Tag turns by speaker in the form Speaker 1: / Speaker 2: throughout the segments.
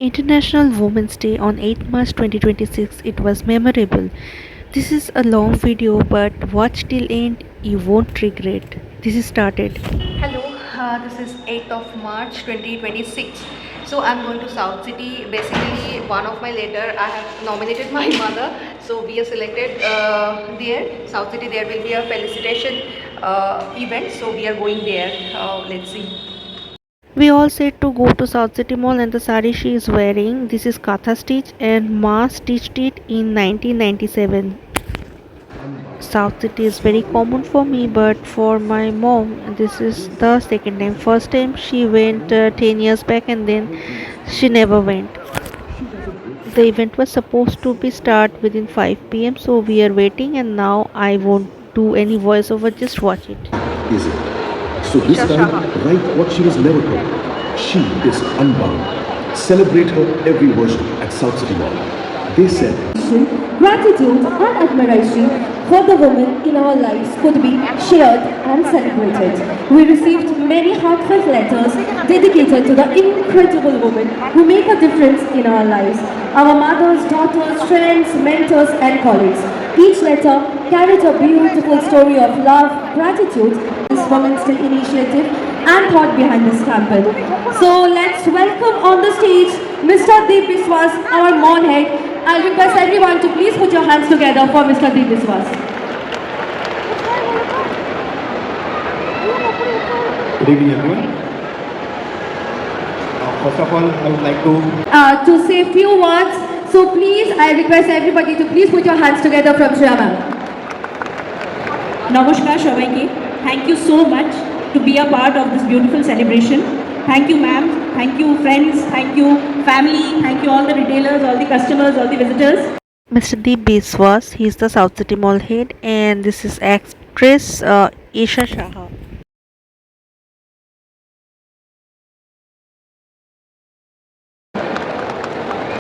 Speaker 1: International Women's Day on 8th March 2026. It was memorable. This is a long video, but watch till end. You won't regret. This is started. Hello, this is 8th of March 2026. So I'm going to South City. Basically, one of my letter I have nominated my mother. So we are selected there. South City. There will be a felicitation event. So we are going there. Let's see. We all said to go to South City Mall, and the sari she is wearing, this is Katha stitch, and Ma stitched it in 1997. South City is very common for me, but for my mom this is the second time. First time she went 10 years back, and then she never went. The event was supposed to be start within 5 p.m., so we are waiting, and now I won't do any voiceover, just watch it.
Speaker 2: Is it? So this time, write what she was never called. She is unbound. Celebrate her every version at South City Mall. They said,
Speaker 3: gratitude and admiration for the women in our lives could be shared and celebrated. We received many heartfelt letters dedicated to the incredible women who make a difference in our lives. Our mothers, daughters, friends, mentors and colleagues. Each letter carried a beautiful story of love, gratitude, this Women's Day initiative and thought behind this campaign. So let's welcome on the stage Mr. Deep Biswas, our mall head. I'll request everyone to please put your hands together for Mr. Deep Biswas.
Speaker 4: Good evening, everyone. First of all, I would like
Speaker 3: To say a few words. So please, I request everybody to please put your hands together from Shreya ma'am.
Speaker 5: Namaskar Shobaiki. Thank you so much to be a part of this beautiful celebration. Thank you ma'am, thank you friends, thank you family, thank you all the retailers, all the customers, all the visitors.
Speaker 1: Mr. Deep Biswas, he is the South City Mall head, and this is actress Isha Shah.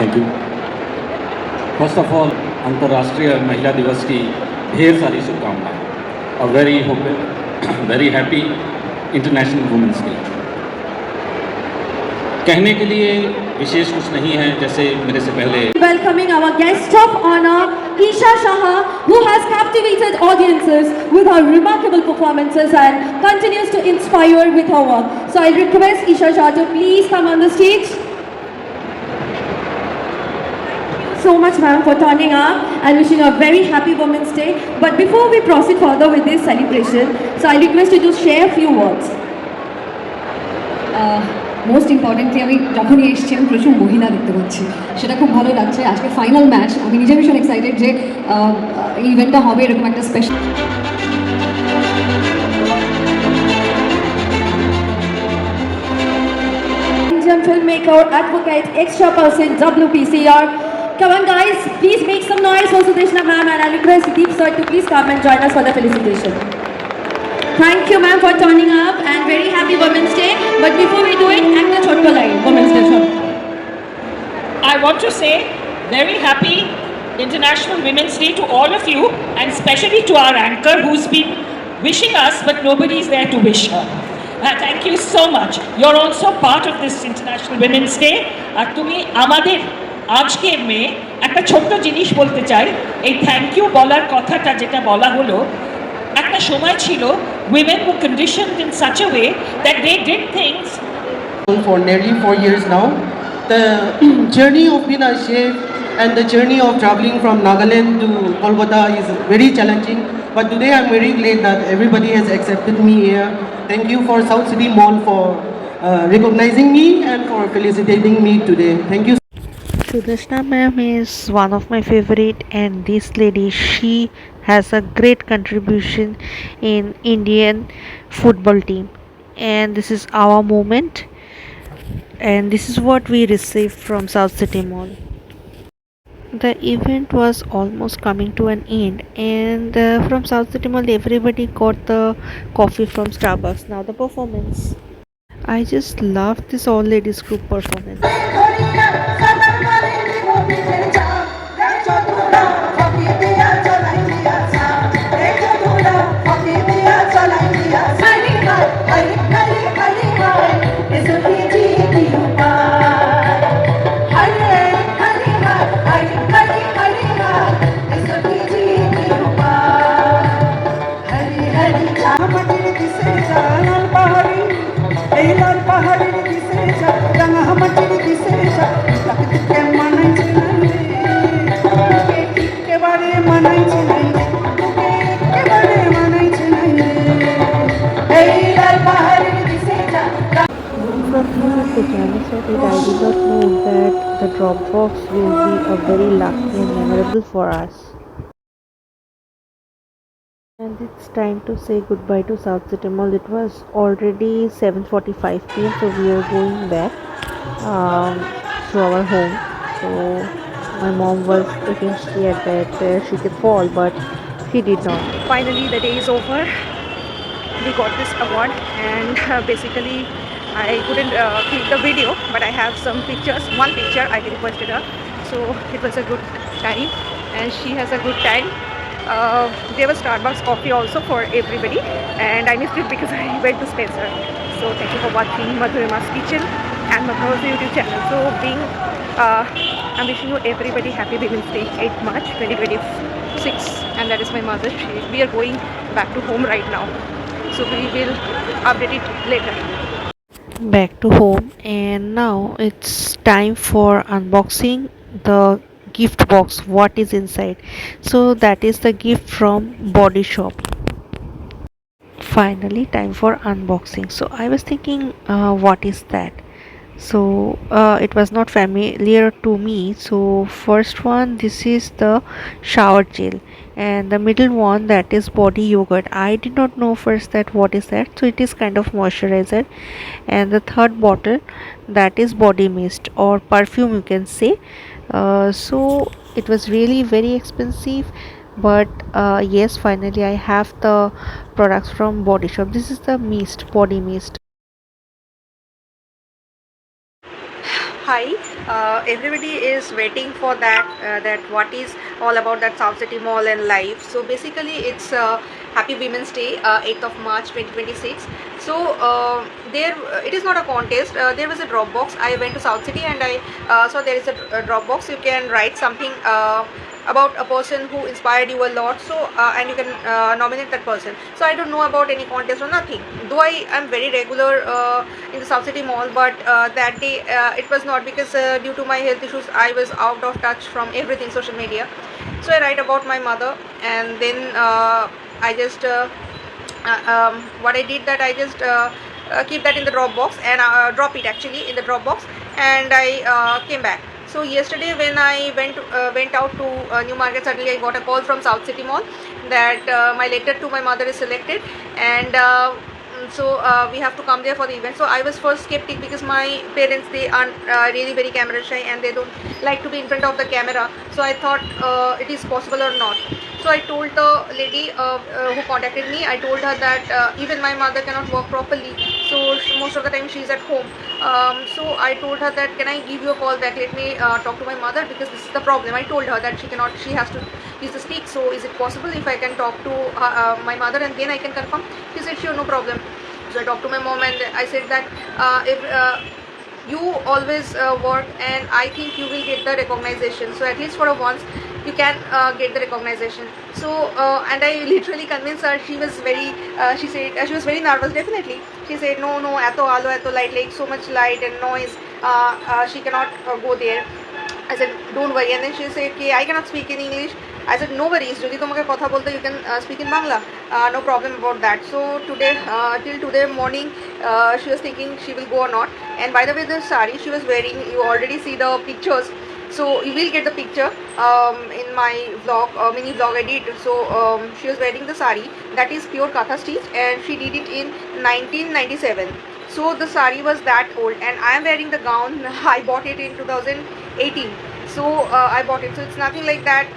Speaker 6: Thank you first of all अंतर्राष्ट्रीय महिला दिवस की ढेर सारी शुभकामनाएं और very happy international women's day. कहने के लिए विशेष कुछ नहीं है, जैसे मेरे से पहले
Speaker 3: Welcoming our guest of honor, Isha Shah, who has captivated audiences with her remarkable performances and continues to inspire with her work. So I request Isha Shah to please come on the stage. So much ma'am for turning up and wishing a very happy Women's Day. But before we proceed further with this celebration, so I request you to share a few words.
Speaker 7: Most importantly আমি যখনই এসেছি আমি প্রচুর মহিলা দেখতে পাচ্ছি, সেটা খুব ভালো লাগছে। আজকে ফাইনাল ম্যাচ, আমি নিজে ভীষণ এক্সাইটেড যে এই ইভেন্টটা হবে এরকম একটা special.
Speaker 3: Indian filmmaker, advocate, extra person, WPCR. Come on guys, please make some noise for Sudeshna ma'am, and I request Deep sir to please come and join us for the felicitation. Thank you ma'am for turning up and very happy Women's Day. But before we do it, act the chotko line, Women's Day show.
Speaker 5: I want to say very happy International Women's Day to all of you, and especially to our anchor who's been wishing us but nobody is there to wish her. Thank you so much. You're also part of this International Women's Day. আর তুমি আমাদের আজকের মেয়ে একটা ছোট্ট জিনিস বলতে চাই, এই থ্যাংক ইউ বলার কথাটা যেটা বলা হলো, একটা সময় ছিল women were conditioned in such a way that they did things
Speaker 8: for nearly 4 years now. The journey of being a chef and the journey of traveling from Nagaland to Kolkata is very challenging. But today I'm very glad that everybody has accepted me here. Thank you for South City Mall for recognizing me and for felicitating me today. Thank you.
Speaker 1: Sudeshna ma'am is one of my favorite, and this lady, she has a great contribution in Indian football team, and this is our moment, and this is what we received from South City Mall. The event was almost coming to an end, and from South City Mall everybody got the coffee from Starbucks. Now the performance, I just love this all ladies group performance. the Dropbox will be a very lucky and memorable for us. And it's time to say goodbye to South City Mall. It was already 7:45 p.m. so we are going back um, to our home. So my mom was getting scared that she could fall, but she did not. Finally, the day is over. We got this award, and basically I couldn't click the video, but I have some pictures. One picture I requested her, so it was a good time, and she has a good time. There was Starbucks coffee also for everybody, and I missed it because I went to Spencer. So thank you for watching Madhurima's Kitchen and Madhurima's YouTube channel. So I'm wishing you everybody happy Women's Day, 8th March 2026, and that is my mother. We are going back to home right now, so we will update it later. Back to home, and now it's time for unboxing the gift box. What is inside? So that is the gift from Body Shop. Finally, time for unboxing. So I was thinking, what is that? So it was not familiar to me. So first one, this is the shower gel, and the middle one, that is body yogurt. I did not know first that what is that, so it is kind of moisturizer. And the third bottle, that is body mist or perfume, you can say. So it was really very expensive, but yes, finally I have the products from Body Shop. This is the mist, body mist. Hi, everybody is waiting for that what is all about that South City Mall and life. So basically it's Happy Women's Day, 8th of March 2026. So there it is not a contest, there was a Dropbox. I went to South City and I saw there is a Dropbox. You can write something about a person who inspired you a lot, so and you can nominate that person. So I don't know about any contest or nothing, though I am very regular in the South City Mall, but that day it was not, because due to my health issues I was out of touch from everything social media. So I write about my mother, and then I just what I did, that I just keep that in the Dropbox and drop it actually in the Dropbox, and I came back. So yesterday when I went out to New Market, suddenly I got a call from South City Mall that my letter to my mother is selected, and so we have to come there for the event. So I was first skeptic, because my parents, they are really very camera shy and they don't like to be in front of the camera. So I thought it is possible or not. So I told the lady who contacted me, I told her that even my mother cannot work properly, so most of the time she is at home. So I told her that, can I give you a call back, let me talk to my mother, because this is the problem. I told her that she has to use the stick, so is it possible if I can talk to my mother and then I can confirm? She said sure, no problem. So I talked to my mom and I said that if you always work, and I think you will get the recognition, so at least for a once you can get the recognition. So and I literally convinced her. She was very she said she was very nervous. Definitely she said no, eto alo, eto light, like so much light and noise, she cannot go there. I said don't worry, and then she said okay, I cannot speak in English. I said no worries, jodi tomake kotha bolte you can speak in Bangla, no problem about that. So today till today morning she was thinking she will go or not. And by the way, the sari she was wearing, you already see the pictures, so you will get the picture in my vlog, mini vlog I did. So she was wearing the sari that is pure katha stitch, and she did it in 1997. So the sari was that old, and I am wearing the gown. I bought it in 2018. So I bought it. So it's nothing like that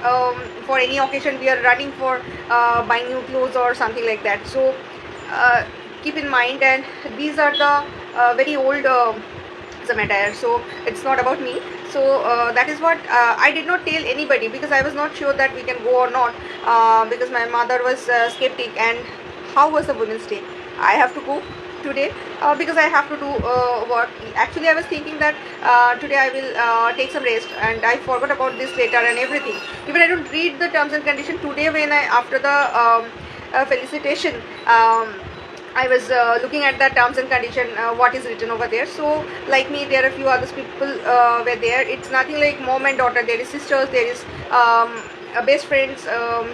Speaker 1: for any occasion we are running for buying new clothes or something like that. So keep in mind, and these are the very old attire, so it's not about me. So that is what I did not tell anybody, because I was not sure that we can go or not, because my mother was skeptic. And how was the Women's Day? I have to go today because I have to do work. Actually I was thinking that today I will take some rest, and I forgot about this letter and everything. Even I don't read the terms and condition. Today when I, after the felicitation, I was looking at the terms and condition, what is written over there. So like me, there are a few other people were there. It's nothing like mom and daughter. There is sisters, there is best friends,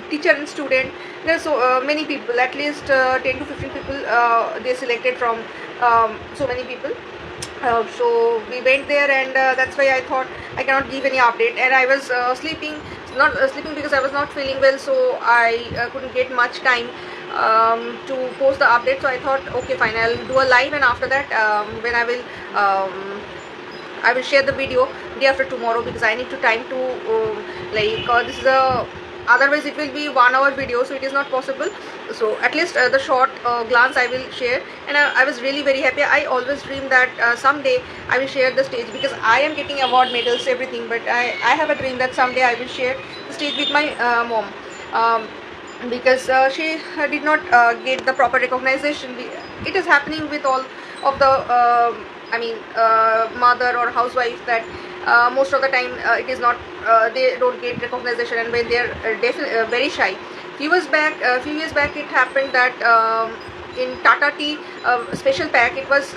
Speaker 1: teacher and student. There are so many people, at least 10 to 15 people they selected from so many people. So we went there, and that's why I thought
Speaker 9: I cannot give any update, and I was sleeping, not sleeping because I was not feeling well, so I couldn't get much time to post the update. So I thought, okay, fine, I'll do a live, and after that, when I will share the video day after tomorrow, because I need to time to this is a, otherwise it will be 1 hour video, so it is not possible. So at least the short glance I will share, and I was really very happy. I always dream that someday I will share the stage, because I am getting award, medals, everything, but I have a dream that someday I will share the stage with my mom, because she did not get the proper recognition. It is happening with all of the mother or housewife, that most of the time it is not, they don't get recognition, and when they are definitely very shy. Few years back it happened that in Tata Tea special pack, it was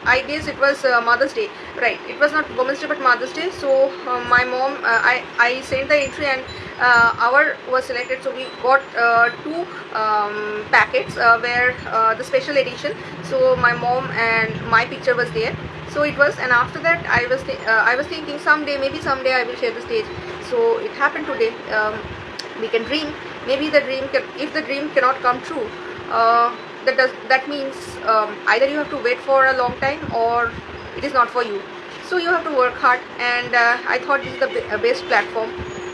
Speaker 9: I guess it was Mother's Day, right? It was not Women's Day but Mother's Day. So my mom, I sent the entry, and our was selected, so we got 2 packets where the special edition, so my mom and my picture was there. So it was, and after that I was thinking someday, maybe someday I will share the stage. So it happened today. We can dream. Maybe the dream can, if the dream cannot come true, that means either you have to wait for a long time, or it is not for you. So you have to work hard, and I thought this is the best platform,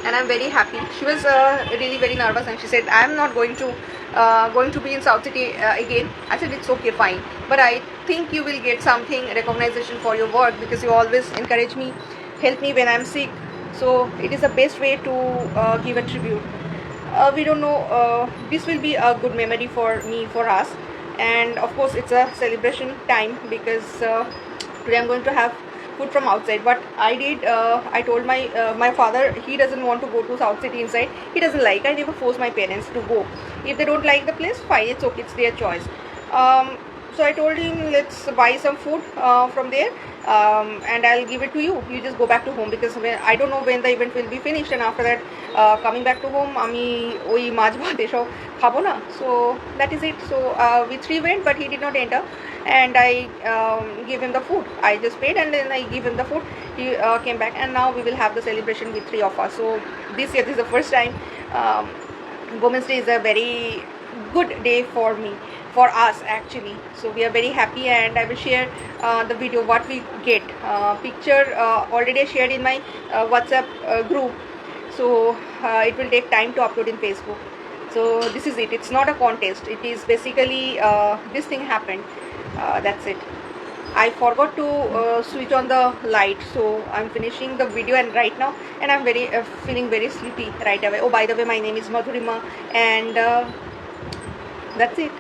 Speaker 9: and I'm very happy. She was really very nervous, and she said, I'm not going to be in South City again. I said, it's okay, fine, but I think you will get something recognition for your work, because you always encourage me, help me when I'm sick. So it is the best way to give a tribute. We don't know, this will be a good memory for me, for us, and of course it's a celebration time, because today I'm going to have food from outside. What I did, I told my father, he doesn't want to go to South City inside, he doesn't like. I never force my parents to go. If they don't like the place, fine, it's okay, it's their choice. So I told him, let's buy some food from there, and I'll give it to you. You just go back to home, because I don't know when the event will be finished, and after that coming back to home, ami oi mach bhat esho khabo na. So that is it. So we 3 went, but he did not enter, and I gave him the food. I just paid, and then I give him the food. He came back, and now we will have the celebration with 3 of us. So this year, this is the first time. Women's Day is a very good day for me, for us actually. So we are very happy, and I will share the video what we get. Picture already shared in my WhatsApp group. So it will take time to upload in Facebook. So this is it. It's not a contest. It is basically this thing happened. That's it. I forgot to switch on the light, so I'm finishing the video, and right now, and I'm very feeling very sleepy right away. Oh, by the way, my name is Madhurima, and that's it.